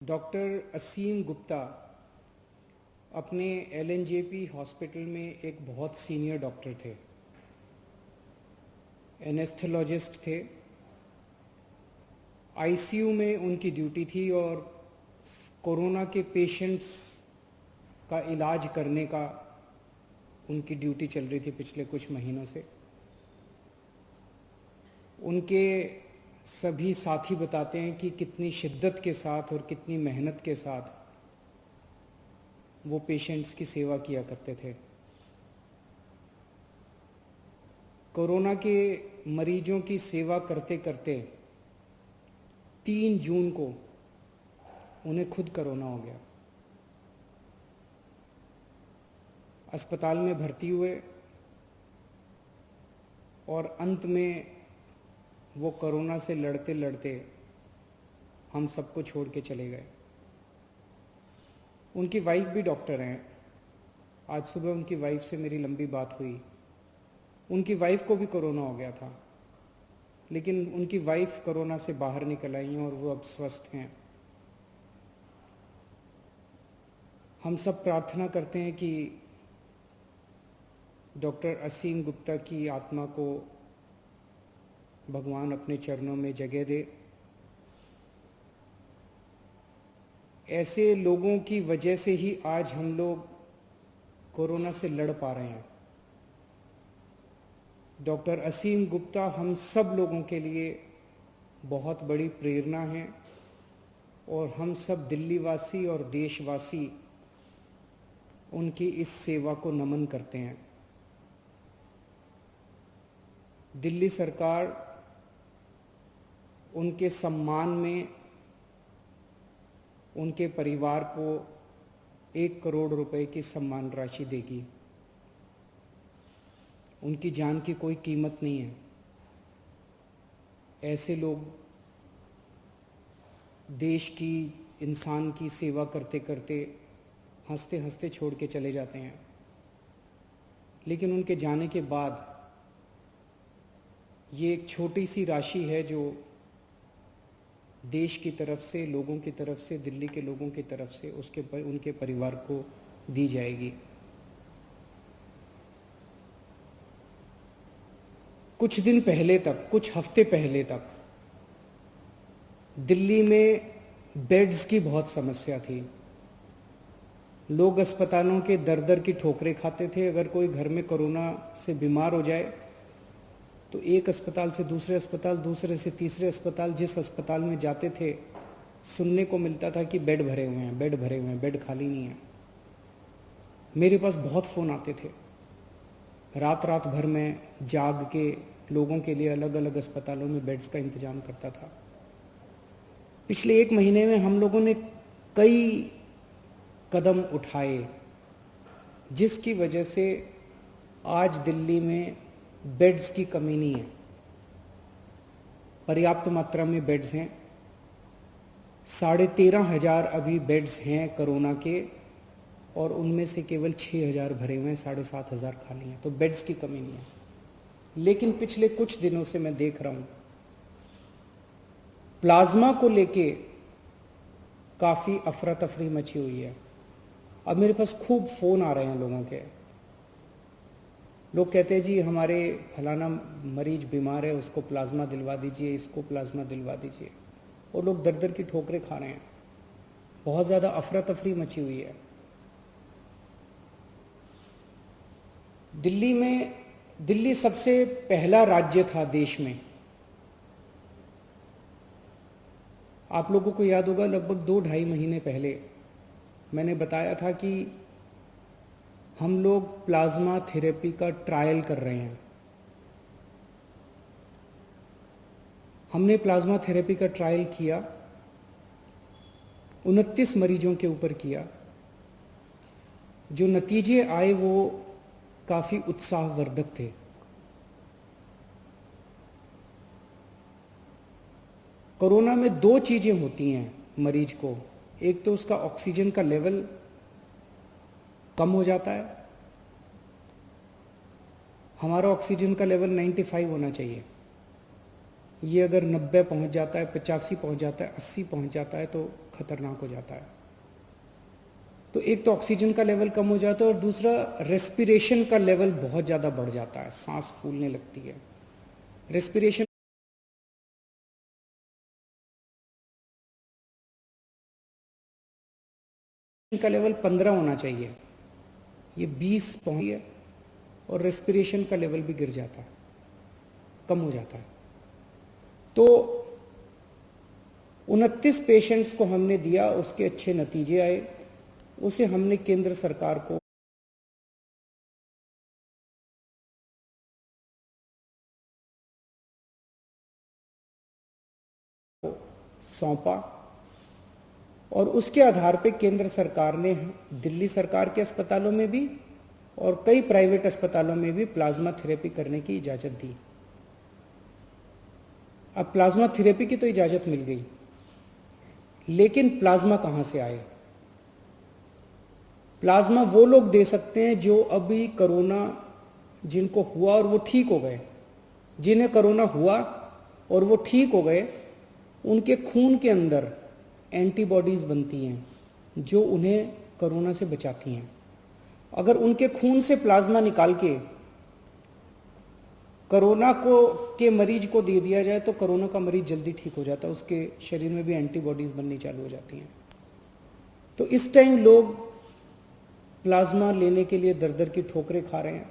Doctor असीम गुप्ता अपने LNJP hospital में एक बहुत सीनियर डॉक्टर थे, एनेस्थेलॉजिस्ट थे। आईसीयू में उनकी ड्यूटी थी और कोरोना के पेशेंट्स का इलाज करने का उनकी ड्यूटी चल रही थी पिछले कुछ महीनों से। उनके सभी साथी बताते हैं कि कितनी शिद्दत के साथ और कितनी मेहनत के साथ वो पेशेंट्स की सेवा किया करते थे। कोरोना के मरीजों की सेवा करते करते 3 जून को उन्हें खुद कोरोना हो गया। अस्पताल में भर्ती हुए और अंत में वो कोरोना से लड़ते लड़ते हम सबको छोड़ के चले गए। उनकी वाइफ भी डॉक्टर हैं। आज सुबह उनकी वाइफ से मेरी लंबी बात हुई। उनकी वाइफ को भी कोरोना हो गया था, लेकिन उनकी वाइफ कोरोना से बाहर निकल आई हैं और वो अब स्वस्थ हैं। हम सब प्रार्थना करते हैं कि डॉक्टर असीम गुप्ता की आत्मा को भगवान अपने चरणों में जगह दे। ऐसे लोगों की वजह से ही आज हम लोग कोरोना से लड़ पा रहे हैं। डॉक्टर असीम गुप्ता हम सब लोगों के लिए बहुत बड़ी प्रेरणा हैं और हम सब दिल्ली वासी और देशवासी उनकी इस सेवा को नमन करते हैं। दिल्ली सरकार उनके सम्मान में उनके परिवार को 1 करोड़ रुपए की सम्मान राशि देगी। उनकी जान की कोई कीमत नहीं है। ऐसे लोग देश की, इंसान की सेवा करते करते हंसते हंसते छोड़ के चले जाते हैं, लेकिन उनके जाने के बाद ये एक छोटी सी राशि है जो देश की तरफ से, लोगों की तरफ से, दिल्ली के लोगों की तरफ से उनके परिवार को दी जाएगी। कुछ दिन पहले तक, कुछ हफ्ते पहले तक दिल्ली में बेड्स की बहुत समस्या थी। लोग अस्पतालों के दर दर की ठोकरें खाते थे। अगर कोई घर में कोरोना से बीमार हो जाए तो एक अस्पताल से दूसरे अस्पताल, दूसरे से तीसरे अस्पताल, जिस अस्पताल में जाते थे सुनने को मिलता था कि बेड भरे हुए हैं, बेड भरे हुए हैं, बेड खाली नहीं है। मेरे पास बहुत फ़ोन आते थे। रात रात भर में जाग के लोगों के लिए अलग अलग अस्पतालों में बेड्स का इंतजाम करता था। पिछले 1 महीने में हम लोगों ने कई कदम उठाए जिसकी वजह से आज दिल्ली में बेड्स की कमी नहीं है। पर्याप्त मात्रा में बेड्स हैं। 13,500 अभी बेड्स हैं कोरोना के, और उनमें से केवल 6,000 भरे हुए हैं, 7,500 खाली हैं। तो बेड्स की कमी नहीं है। लेकिन पिछले कुछ दिनों से मैं देख रहा हूं प्लाज्मा को लेके काफ़ी अफरा तफरी मची हुई है। अब मेरे पास खूब फ़ोन आ रहे हैं लोगों के। लोग कहते हैं जी हमारे फलाना मरीज बीमार है, उसको प्लाज्मा दिलवा दीजिए, इसको प्लाज्मा दिलवा दीजिए, और लोग दर दर की ठोकरें खा रहे हैं। बहुत ज़्यादा अफरा तफरी मची हुई है दिल्ली में। दिल्ली सबसे पहला राज्य था देश में, आप लोगों को याद होगा लगभग 2-2.5 महीने पहले मैंने बताया था कि हम लोग प्लाज्मा थेरेपी का ट्रायल कर रहे हैं। हमने प्लाज्मा थेरेपी का ट्रायल किया, 29 मरीजों के ऊपर किया। जो नतीजे आए वो काफ़ी उत्साहवर्धक थे। कोरोना में 2 चीज़ें होती हैं मरीज को। एक तो उसका ऑक्सीजन का लेवल कम हो जाता है। हमारा ऑक्सीजन का लेवल 95 होना चाहिए। ये अगर 90 पहुंच जाता है, 85 पहुंच जाता है, 80 पहुंच जाता है तो खतरनाक हो जाता है। तो एक तो ऑक्सीजन का लेवल कम हो जाता है और दूसरा रेस्पिरेशन का लेवल बहुत ज़्यादा बढ़ जाता है, सांस फूलने लगती है। रेस्पिरेशन का लेवल 15 होना चाहिए, ये 20 पहुंच है और रेस्पिरेशन का लेवल भी गिर जाता है, कम हो जाता है। तो 29 पेशेंट्स को हमने दिया, उसके अच्छे नतीजे आए, उसे हमने केंद्र सरकार को सौंपा और उसके आधार पे केंद्र सरकार ने दिल्ली सरकार के अस्पतालों में भी और कई प्राइवेट अस्पतालों में भी प्लाज्मा थेरेपी करने की इजाज़त दी। अब प्लाज्मा थेरेपी की तो इजाज़त मिल गई, लेकिन प्लाज्मा कहाँ से आए? प्लाज्मा वो लोग दे सकते हैं जो अभी कोरोना जिनको हुआ और वो ठीक हो गए। जिन्हें कोरोना हुआ और वो ठीक हो गए, उनके खून के अंदर एंटीबॉडीज़ बनती हैं जो उन्हें कोरोना से बचाती हैं। अगर उनके खून से प्लाज्मा निकाल के कोरोना को के मरीज को दे दिया जाए तो कोरोना का मरीज जल्दी ठीक हो जाता है, उसके शरीर में भी एंटीबॉडीज़ बननी चालू हो जाती हैं। तो इस टाइम लोग प्लाज्मा लेने के लिए दर दर की ठोकरें खा रहे हैं।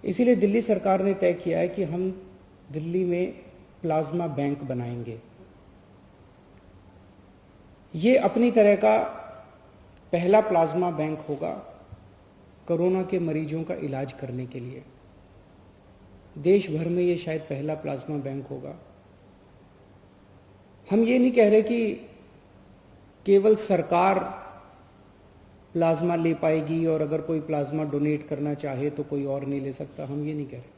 इसीलिए दिल्ली सरकार ने तय किया है कि हम दिल्ली में प्लाज्मा बैंक बनाएंगे। ये अपनी तरह का पहला प्लाज्मा बैंक होगा कोरोना के मरीजों का इलाज करने के लिए। देश भर में ये शायद पहला प्लाज्मा बैंक होगा। हम ये नहीं कह रहे कि केवल सरकार प्लाज्मा ले पाएगी और अगर कोई प्लाज्मा डोनेट करना चाहे तो कोई और नहीं ले सकता, हम ये नहीं कह रहे।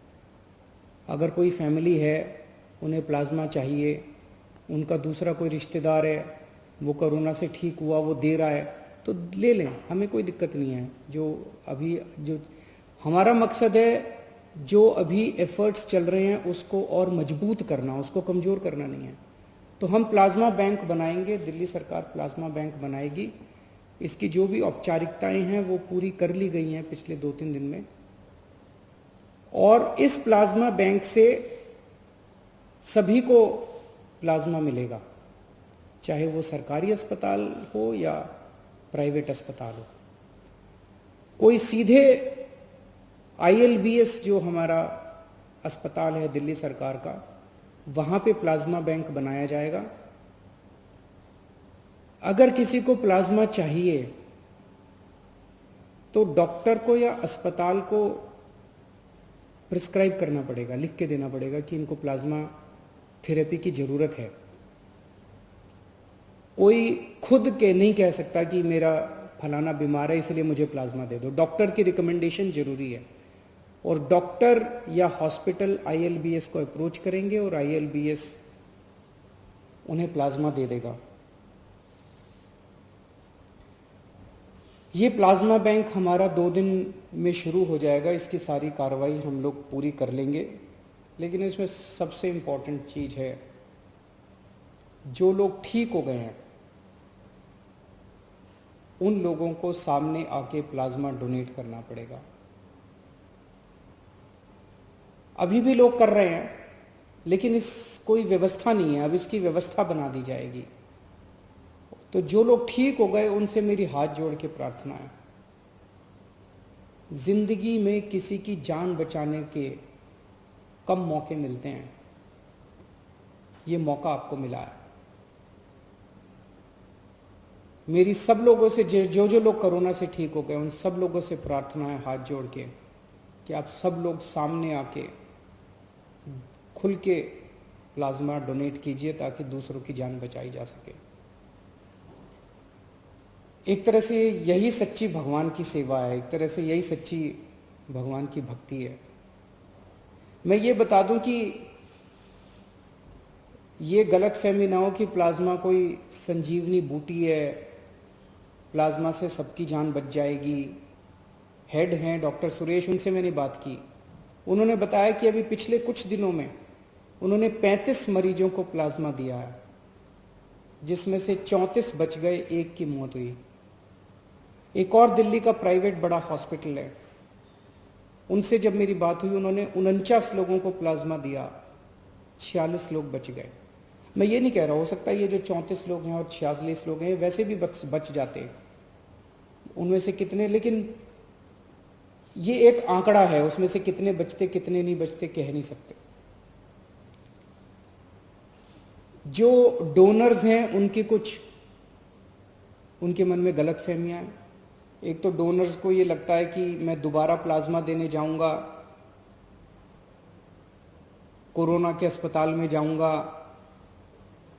अगर कोई फैमिली है, उन्हें प्लाज्मा चाहिए, उनका दूसरा कोई रिश्तेदार है, वो कोरोना से ठीक हुआ, वो दे रहा है, तो ले लें, हमें कोई दिक्कत नहीं है। जो हमारा मकसद है, जो अभी एफर्ट्स चल रहे हैं उसको और मजबूत करना, उसको कमज़ोर करना नहीं है। तो हम प्लाज्मा बैंक बनाएंगे, दिल्ली सरकार प्लाज्मा बैंक बनाएगी। इसकी जो भी औपचारिकताएं हैं वो पूरी कर ली गई हैं पिछले 2-3 दिन में, और इस प्लाज्मा बैंक से सभी को प्लाज्मा मिलेगा, चाहे वो सरकारी अस्पताल हो या प्राइवेट अस्पताल हो। कोई सीधे ILBS जो हमारा अस्पताल है दिल्ली सरकार का, वहाँ पे प्लाज्मा बैंक बनाया जाएगा। अगर किसी को प्लाज्मा चाहिए तो डॉक्टर को या अस्पताल को प्रिस्क्राइब करना पड़ेगा, लिख के देना पड़ेगा कि इनको प्लाज्मा थेरेपी की ज़रूरत है। कोई खुद के नहीं कह सकता कि मेरा फलाना बीमार है इसलिए मुझे प्लाज्मा दे दो। डॉक्टर की रिकमेंडेशन जरूरी है, और डॉक्टर या हॉस्पिटल ILBS को अप्रोच करेंगे और ILBS उन्हें प्लाज्मा दे देगा। ये प्लाज्मा बैंक हमारा 2 दिन में शुरू हो जाएगा। इसकी सारी कार्रवाई हम लोग पूरी कर लेंगे, लेकिन इसमें सबसे इम्पॉर्टेंट चीज़ है, जो लोग ठीक हो गए हैं उन लोगों को सामने आके प्लाज्मा डोनेट करना पड़ेगा। अभी भी लोग कर रहे हैं, लेकिन इस कोई व्यवस्था नहीं है, अब इसकी व्यवस्था बना दी जाएगी। तो जो लोग ठीक हो गए उनसे मेरी हाथ जोड़ के प्रार्थना है, जिंदगी में किसी की जान बचाने के कम मौके मिलते हैं, ये मौका आपको मिला है। मेरी सब लोगों से जो लोग कोरोना से ठीक हो गए उन सब लोगों से प्रार्थना है हाथ जोड़ के कि आप सब लोग सामने आके खुल के प्लाज्मा डोनेट कीजिए ताकि दूसरों की जान बचाई जा सके। एक तरह से यही सच्ची भगवान की सेवा है, एक तरह से यही सच्ची भगवान की भक्ति है। मैं ये बता दूं कि ये गलतफहमी ना हो कि प्लाज्मा कोई संजीवनी बूटी है, प्लाज्मा से सबकी जान बच जाएगी। हेड हैं डॉक्टर सुरेश, उनसे मैंने बात की, उन्होंने बताया कि अभी पिछले कुछ दिनों में उन्होंने 35 मरीजों को प्लाज्मा दिया है। जिसमें से 34 बच गए, एक की मौत हुई। एक और दिल्ली का प्राइवेट बड़ा हॉस्पिटल है, उनसे जब मेरी बात हुई, उन्होंने 49 लोगों को प्लाज्मा दिया, 46 लोग बच गए। मैं ये नहीं कह रहा, हो सकता है ये जो 34 लोग हैं और 46 लोग हैं वैसे भी बच जाते, उनमें से कितने, लेकिन ये एक आंकड़ा है, उसमें से कितने बचते कितने नहीं बचते कह नहीं सकते। जो डोनर्स हैं उनके मन में गलत फहमियां हैं। एक तो डोनर्स को ये लगता है कि मैं दोबारा प्लाज्मा देने जाऊंगा, कोरोना के अस्पताल में जाऊंगा,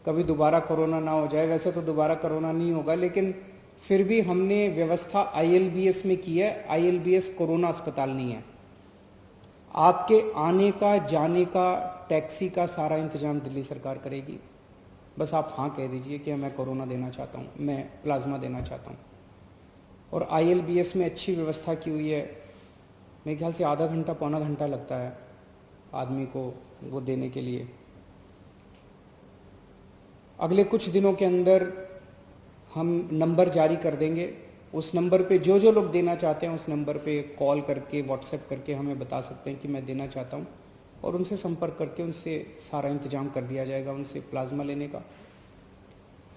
कभी दोबारा कोरोना ना हो जाए। वैसे तो दोबारा कोरोना नहीं होगा, लेकिन फिर भी हमने व्यवस्था ILBS में की है। ILBS कोरोना अस्पताल नहीं है। आपके आने का, जाने का, टैक्सी का सारा इंतजाम दिल्ली सरकार करेगी। बस आप हाँ कह दीजिए कि मैं कोरोना देना चाहता हूँ, मैं प्लाज्मा देना चाहता हूँ। और ILBS में अच्छी व्यवस्था की हुई है। मेरे ख्याल से आधा घंटा पौना घंटा लगता है आदमी को वो देने के लिए। अगले कुछ दिनों के अंदर हम नंबर जारी कर देंगे। उस नंबर पे जो जो लोग देना चाहते हैं उस नंबर पे कॉल करके, व्हाट्सएप करके हमें बता सकते हैं कि मैं देना चाहता हूँ, और उनसे संपर्क करके उनसे सारा इंतजाम कर दिया जाएगा उनसे प्लाज्मा लेने का।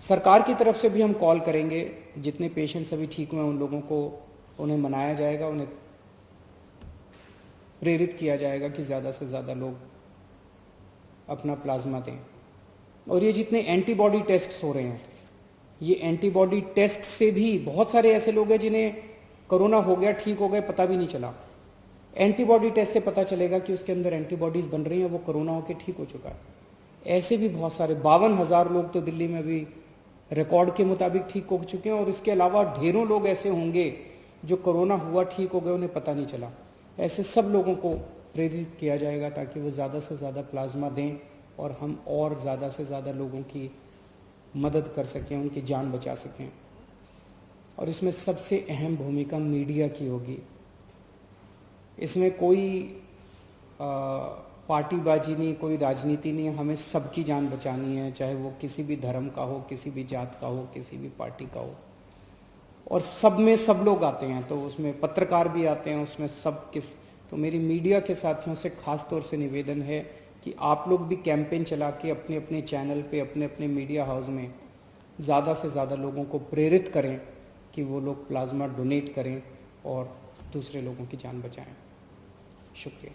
सरकार की तरफ से भी हम कॉल करेंगे, जितने पेशेंट्स अभी ठीक हुए उन लोगों को, उन्हें मनाया जाएगा, उन्हें प्रेरित किया जाएगा कि ज़्यादा से ज़्यादा लोग अपना प्लाज्मा दें। और ये जितने एंटीबॉडी टेस्ट्स हो रहे हैं, ये एंटीबॉडी टेस्ट से भी बहुत सारे ऐसे लोग हैं जिन्हें कोरोना हो गया, ठीक हो गए, पता भी नहीं चला। एंटीबॉडी टेस्ट से पता चलेगा कि उसके अंदर एंटीबॉडीज बन रही हैं, वो कोरोना होकर ठीक हो चुका है। ऐसे भी बहुत सारे 52,000 लोग तो दिल्ली में भी रिकॉर्ड के मुताबिक ठीक हो चुके हैं, और इसके अलावा ढेरों लोग ऐसे होंगे जो कोरोना हुआ, ठीक हो गए, उन्हें पता नहीं चला। ऐसे सब लोगों को प्रेरित किया जाएगा ताकि वो ज़्यादा से ज़्यादा प्लाज्मा दें और हम और ज़्यादा से ज़्यादा लोगों की मदद कर सकें, उनकी जान बचा सकें। और इसमें सबसे अहम भूमिका मीडिया की होगी। इसमें कोई पार्टीबाजी नहीं, कोई राजनीति नहीं, हमें सबकी जान बचानी है, चाहे वो किसी भी धर्म का हो, किसी भी जात का हो, किसी भी पार्टी का हो। और सब में सब लोग आते हैं, तो उसमें पत्रकार भी आते हैं, उसमें तो मेरी मीडिया के साथियों से खास तौर से निवेदन है कि आप लोग भी कैंपेन चला के अपने अपने चैनल पे, अपने अपने मीडिया हाउस में ज़्यादा से ज़्यादा लोगों को प्रेरित करें कि वो लोग प्लाज्मा डोनेट करें और दूसरे लोगों की जान बचाएं। शुक्रिया।